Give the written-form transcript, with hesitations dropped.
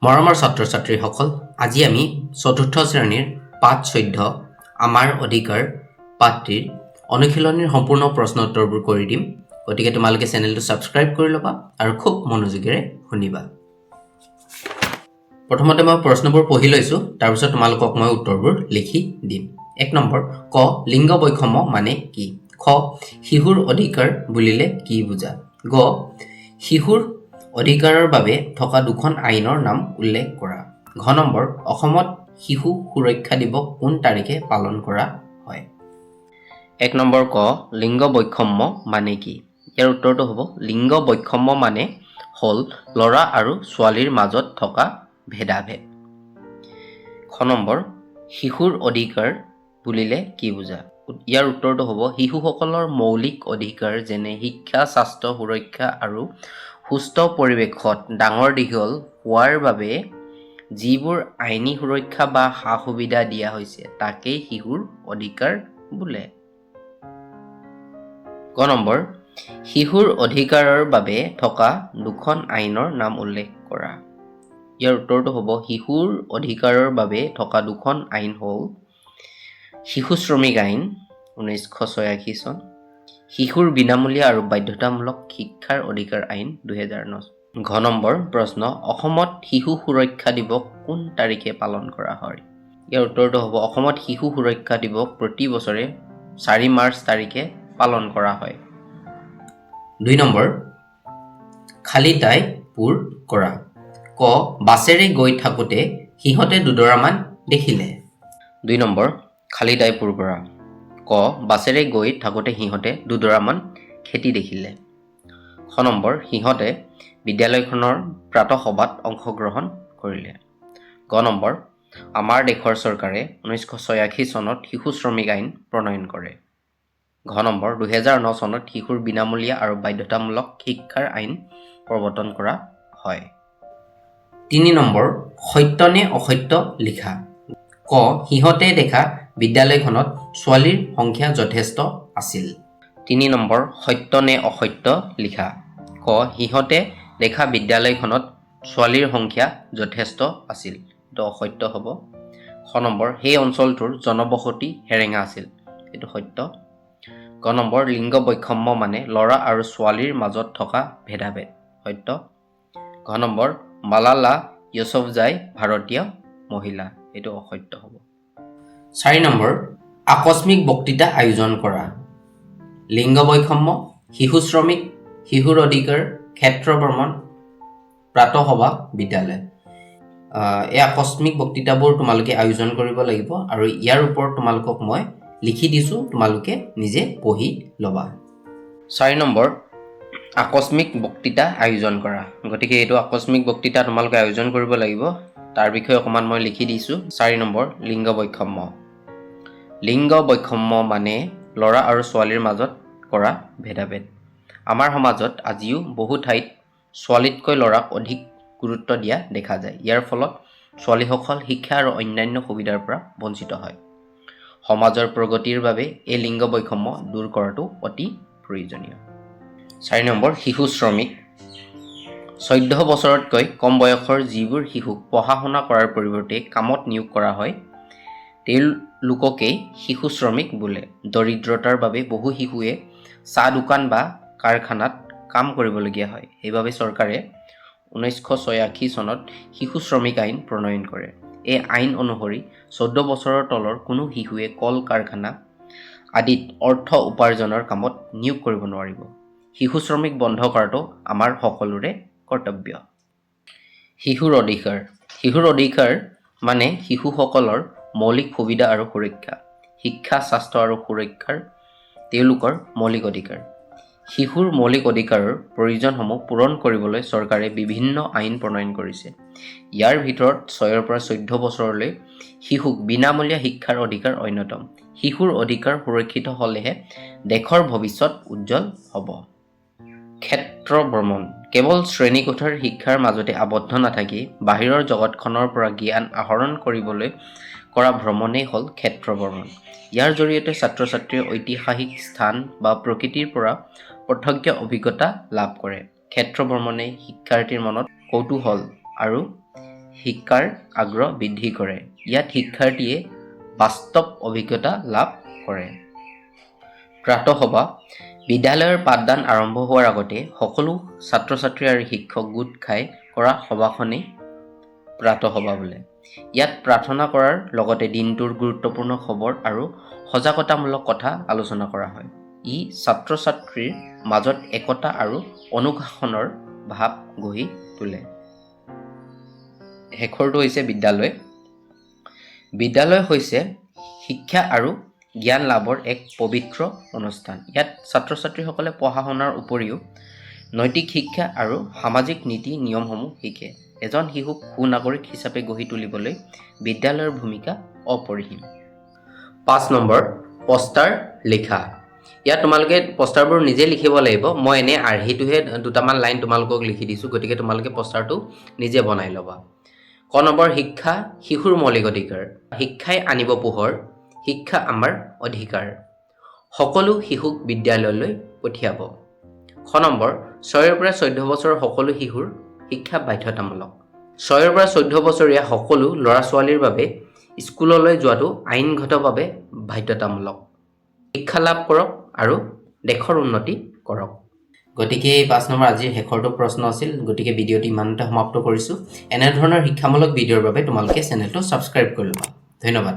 মৰমৰ ছাত্ৰ-ছাত্ৰীসকল, আজি আমি চতুৰ্থ শ্ৰেণীৰ পাঠ 14 আমাৰ অধিকাৰ পাঠটিৰ অনুশীলনীৰ সম্পূৰ্ণ প্ৰশ্ন উত্তৰবোৰ কৰি দিম। গতিকে তোমালোকে চেনেলটো ছাবস্ক্ৰাইব কৰি ল'বা আৰু খুব মনোযোগেৰে শুনিবা। প্ৰথমতে মই প্ৰশ্নবোৰ পঢ়ি লৈছো, তাৰ পিছত তোমালোকক মই উত্তৰবোৰ লিখি দিম। 1 নম্বৰ, ক লিংগ বৈষম্য মানে কি? খ শিশুৰ অধিকাৰ বুলিলে কি বুজা? গ শিশুৰ অধিকাৰৰ বাবে থকা দুখন আইনৰ নাম উল্লেখ কৰা। ঘ নম্বৰ, অসমত শিশু সুৰক্ষা দিৱস কোন তাৰিখে পালন কৰা হয়? 1 নম্বৰ, ক লিংগ বৈষম্য মানে কি? ইয়াৰ উত্তৰটো হ'ব লিংগ বৈষম্য মানে হ'ল ল'ৰা আৰু ছোৱালীৰ মাজত থকা ভেদাভেদ। খ নম্বৰ, শিশুৰ অধিকাৰ বুলিলে কি বুজা? ইয়াৰ উত্তৰটো হ'ব শিশুসকলৰ মৌলিক অধিকাৰ যেনে শিক্ষা, স্বাস্থ্য, সুৰক্ষা আৰু সুস্থ পৰিৱেশত ডাঙৰ দীঘল হোৱাৰ বাবে যিবোৰ আইনী সুৰক্ষা বা সা-সুবিধা দিয়া হৈছে তাকেই শিশুৰ অধিকাৰ বোলে। ক নম্বৰ, শিশুৰ অধিকাৰৰ বাবে থকা দুখন আইনৰ নাম উল্লেখ কৰা। ইয়াৰ উত্তৰটো হ'ব শিশুৰ অধিকাৰৰ বাবে থকা দুখন আইন হ'ল শিশু শ্ৰমিক আইন 1986 চন, শিশুৰ বিনামূলীয়া আৰু বাধ্যতামূলক শিক্ষাৰ অধিকাৰ আইন 2009। ঘ নম্বৰ প্ৰশ্ন, অসমত শিশু সুৰক্ষা দিৱস কোন তাৰিখে পালন কৰা হয়? ইয়াৰ উত্তৰটো হ'ব অসমত শিশু সুৰক্ষা দিৱস প্ৰতি বছৰে 4 মাৰ্চ তাৰিখে পালন কৰা হয়। 2 নম্বৰ, খালী ঠাই পূৰ কৰা। ক বাছেৰে গৈ থাকোঁতে সিহঁতে দুডৰামান দেখিলে। 2 নম্বৰ, খালী ঠাই পূৰ কৰা। ক বাছেৰে গৈ থাকোঁতে সিহঁতে দুডৰামান খেতি দেখিলে। খ নম্বৰ, সিহঁতে বিদ্যালয়খনৰ প্ৰাতঃসভাত অংশগ্ৰহণ কৰিলে। গ নম্বৰ, আমাৰ দেশৰ চৰকাৰে 1986 চনত শিশু শ্ৰমিক আইন প্ৰণয়ন কৰে। ঘ নম্বৰ, 2009 চনত শিশুৰ বিনামূলীয়া আৰু বাধ্যতামূলক শিক্ষাৰ আইন প্ৰৱৰ্তন কৰা হয়। 3 নম্বৰ, সত্য নে অসত্য লিখা। ক সিহঁতে দেখা বিদ্যালয়খনত ছোৱালীৰ সংখ্যা যথেষ্ট আছিল। 3 নম্বৰ, সত্য নে অসত্য লিখা। ক সিহঁতে দেখা বিদ্যালয়খনত ছোৱালীৰ সংখ্যা যথেষ্ট আছিল। এইটো অসত্য হ'ব। খ নম্বৰ, সেই অঞ্চলটোৰ জনবসতি হেৰেঙা আছিল। এইটো সত্য। গ নম্বৰ, লিংগ বৈষম্য মানে ল'ৰা আৰু ছোৱালীৰ মাজত থকা ভেদাভেদ। সত্য। ঘ নম্বৰ, মালালা ইউছুফজাই ভাৰতীয় মহিলা। এইটো অসত্য হ'ব। 4 নম্বৰ, আকস্মিক বক্তৃতা আয়োজন কৰা। লিংগ বৈষম্য, শিশু শ্ৰমিক, শিশুৰ অধিকাৰ, ক্ষেত্ৰ ভ্ৰমণ, প্ৰাতঃসভা, বিদ্যালয়। এই আকস্মিক বক্তৃতাবোৰ তোমালোকে আয়োজন কৰিব লাগিব আৰু ইয়াৰ ওপৰত তোমালোকক মই লিখি দিছোঁ, তোমালোকে নিজে পঢ়ি ল'বা। 4 নম্বৰ, আকস্মিক বক্তৃতা আয়োজন কৰা। গতিকে এইটো আকস্মিক বক্তৃতা তোমালোকে আয়োজন কৰিব লাগিব। তাৰ বিষয়ে অকণমান মই লিখি দিছোঁ। 4 নম্বৰ, লিংগ বৈষম্য। লিংগ বৈষম্য মানে ল'ৰা আৰু ছোৱালীৰ মাজত কৰা ভেদাভেদ। আমাৰ সমাজত আজিও বহু ঠাইত ছোৱালীতকৈ ল'ৰাক অধিক গুৰুত্ব দিয়া দেখা যায়। ইয়াৰ ফলত ছোৱালীসকল শিক্ষা আৰু অন্যান্য সুবিধাৰ পৰা বঞ্চিত হয়। সমাজৰ প্ৰগতিৰ বাবে এই লিংগ বৈষম্য দূৰ কৰাটো অতি প্ৰয়োজনীয়। 4 নম্বৰ, শিশু শ্ৰমিক। 14 বছৰতকৈ কম বয়সৰ যিবোৰ শিশুক পঢ়া-শুনা কৰাৰ পৰিৱৰ্তে কামত নিয়োগ কৰা হয় তেওঁলোককেই শিশু শ্ৰমিক বোলে। দৰিদ্ৰতাৰ বাবে বহু শিশুৱে চাহ দোকান বা কাৰখানাত কাম কৰিবলগীয়া হয়। সেইবাবে চৰকাৰে 1986 চনত শিশু শ্ৰমিক আইন প্ৰণয়ন কৰে। এই আইন অনুসৰি 14 বছৰৰ তলৰ কোনো শিশুৱে কল কাৰখানা আদিত অৰ্থ উপাৰ্জনৰ কামত নিয়োগ কৰিব নোৱাৰিব। শিশু শ্ৰমিক বন্ধ কৰাটো আমাৰ সকলোৰে কৰ্তব্য। শিশুৰ অধিকাৰ। শিশুৰ অধিকাৰ মানে শিশুসকলৰ মৌলিক সুবিধা আৰু সুৰক্ষা, শিক্ষা, স্বাস্থ্য আৰু সুৰক্ষাৰ তেওঁলোকৰ মৌলিক অধিকাৰ। শিশুৰ মৌলিক অধিকাৰৰ প্ৰয়োজনসমূহ পূৰণ কৰিবলৈ চৰকাৰে বিভিন্ন আইন প্ৰণয়ন কৰিছে। ইয়াৰ ভিতৰত 6 পৰা 14 বছৰলৈ শিশুক বিনামূলীয়া শিক্ষাৰ অধিকাৰ অন্যতম। শিশুৰ অধিকাৰ সুৰক্ষিত হ'লেহে দেশৰ ভৱিষ্যত উজ্জ্বল হ'ব। ক্ষেত্ৰ ভ্ৰমণ। কেৱল শ্ৰেণীকোঠাৰ শিক্ষাৰ মাজতে আবদ্ধ নাথাকি বাহিৰৰ জগতখনৰ পৰা জ্ঞান আহৰণ কৰিবলৈ কৰা ভ্ৰমণেই হ'ল ক্ষেত্ৰ ভ্ৰমণ। ইয়াৰ জৰিয়তে ছাত্ৰ-ছাত্ৰীয়ে ঐতিহাসিক স্থান বা প্ৰকৃতিৰ পৰা প্ৰত্যক্ষ অভিজ্ঞতা লাভ কৰে। ক্ষেত্ৰ ভ্ৰমণে শিক্ষাৰ্থীৰ মনত কৌতূহল আৰু শিক্ষাৰ আগ্ৰহ বৃদ্ধি কৰে। ইয়াত শিক্ষাৰ্থীয়ে বাস্তৱ অভিজ্ঞতা লাভ কৰে। প্ৰাতঃসভা বিদ্যালয়ৰ পাঠদান আৰম্ভ হোৱাৰ আগতে সকলো ছাত্ৰ-ছাত্ৰী আৰু শিক্ষক গোট খাই কৰা সভাখনেই প্ৰাতঃসভা বোলে। ইয়াত প্ৰাৰ্থনা কৰাৰ লগতে দিনটোৰ গুৰুত্বপূৰ্ণ খবৰ আৰু সজাগতামূলক কথা আলোচনা কৰা হয়। ই ছাত্ৰ-ছাত্ৰীৰ মাজত একতা আৰু অনুশাসনৰ ভাৱ গঢ়ি তোলে। শেষৰটো হৈছে বিদ্যালয়। বিদ্যালয় হৈছে শিক্ষা আৰু জ্ঞান লাভৰ এক পবিত্ৰ অনুষ্ঠান। ইয়াত ছাত্ৰ-ছাত্ৰীসকলে পঢ়া শুনাৰ উপৰিও নৈতিক শিক্ষা আৰু সামাজিক নীতি নিয়মসমূহ শিকে। এজন শিশুক সুনাগৰিক হিচাপে গঢ়ি তুলিবলৈ বিদ্যালয়ৰ ভূমিকা অপৰিসীম। 5 নম্বৰ পোষ্টাৰ লিখা। ইয়াত তোমালোকে পোষ্টাৰবোৰ নিজে লিখিব লাগিব। মই এনে আৰ্হিটোহে দুটামান লাইন তোমালোকক লিখি দিছোঁ, গতিকে তোমালোকে পোষ্টাৰটো নিজে বনাই ল'বা। ক নম্বৰ শিক্ষা শিশুৰ মৌলিক অধিকাৰ। শিক্ষাই আনিব পোহৰ, শিক্ষা আমাৰ অধিকাৰ। সকলো শিশুক বিদ্যালয়লৈ পঠিয়াব। খ নম্বৰ 6ৰ পৰা 14 বছৰৰ সকলো শিশুৰ শিক্ষা বাধ্যতামূলক। 6ৰ পৰা 14 বছৰীয়া সকলো ল'ৰা-ছোৱালীৰ বাবে স্কুললৈ যোৱাটো আইনগতভাৱে বাধ্যতামূলক। শিক্ষা লাভ কৰক আৰু দেশৰ উন্নতি কৰক। গতিকে এই 5 নম্বৰ আজিৰ শেষৰটো প্ৰশ্ন আছিল। গতিকে ভিডিঅ'টি ইমানতে সমাপ্ত কৰিছোঁ। এনেধৰণৰ শিক্ষামূলক ভিডিঅ'ৰ বাবে তোমালোকে চেনেলটো ছাবস্ক্ৰাইব কৰি ল'বা। ধন্যবাদ।